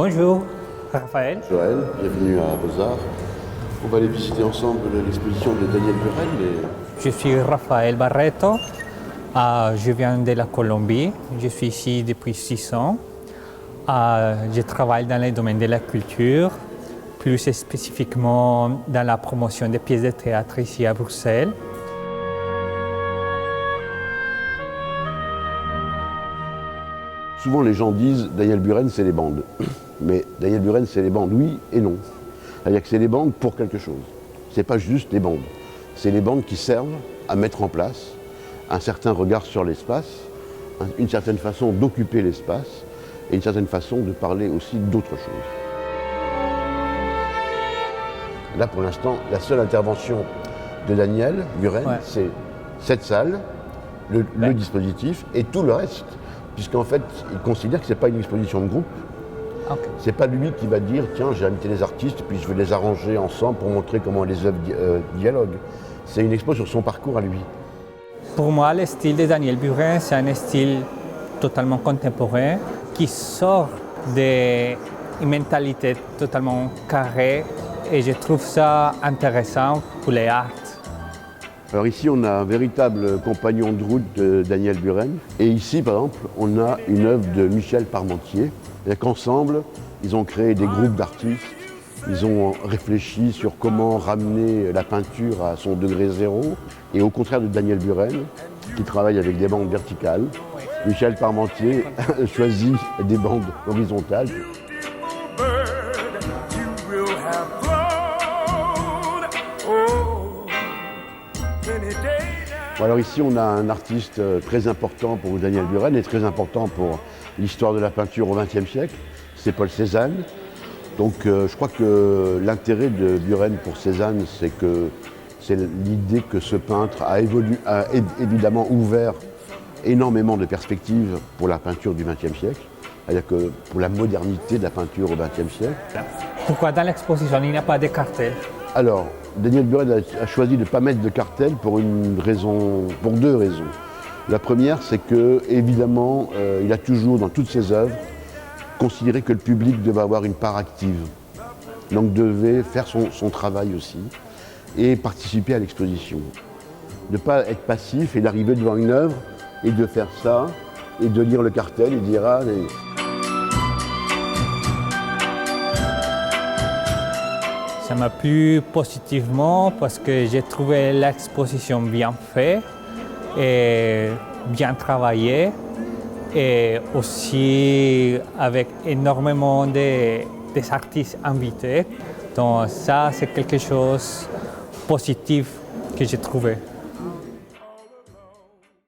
Bonjour, Raphaël. Joël, bienvenue à Beaux-Arts. On va aller visiter ensemble l'exposition de Daniel Buren. Je suis Raphaël Barreto. Je viens de la Colombie. Je suis ici depuis 6 ans. Je travaille dans le domaine de la culture, plus spécifiquement dans la promotion des pièces de théâtre ici à Bruxelles. Souvent les gens disent Daniel Buren c'est les bandes. Mais Daniel Buren c'est les bandes, oui et non. C'est-à-dire que c'est les bandes pour quelque chose. C'est pas juste les bandes. C'est les bandes qui servent à mettre en place un certain regard sur l'espace, une certaine façon d'occuper l'espace et une certaine façon de parler aussi d'autre chose. Là pour l'instant, la seule intervention de Daniel Buren, c'est cette salle, le dispositif et tout le reste. Puisqu'en fait, il considère que ce n'est pas une exposition de groupe. Okay. C'est pas lui qui va dire tiens, j'ai invité les artistes, puis je vais les arranger ensemble pour montrer comment les œuvres dialoguent. C'est une expo sur son parcours à lui. Pour moi, le style de Daniel Buren, c'est un style totalement contemporain qui sort d'une mentalité totalement carrée et je trouve ça intéressant pour les arts. Alors ici, on a un véritable compagnon de route de Daniel Buren. Et ici, par exemple, on a une œuvre de Michel Parmentier. C'est-à-dire qu'ensemble, ils ont créé des groupes d'artistes. Ils ont réfléchi sur comment ramener la peinture à son degré zéro. Et au contraire de Daniel Buren, qui travaille avec des bandes verticales, Michel Parmentier choisit des bandes horizontales. Alors ici, on a un artiste très important pour Daniel Buren et très important pour l'histoire de la peinture au XXe siècle, c'est Paul Cézanne. Donc je crois que l'intérêt de Buren pour Cézanne, c'est l'idée que ce peintre a évidemment ouvert énormément de perspectives pour la peinture du XXe siècle, c'est-à-dire que pour la modernité de la peinture au XXe siècle. Pourquoi dans l'exposition il n'y a pas de cartel? Alors, Daniel Buren a choisi de ne pas mettre de cartel pour deux raisons. La première, c'est que, évidemment, il a toujours, dans toutes ses œuvres, considéré que le public devait avoir une part active. Donc devait faire son travail aussi et participer à l'exposition. De ne pas être passif et d'arriver devant une œuvre et de faire ça et de lire le cartel et dire ah, Ça m'a plu positivement parce que j'ai trouvé l'exposition bien faite et bien travaillée et aussi avec énormément des artistes invités. Donc ça, c'est quelque chose de positif que j'ai trouvé.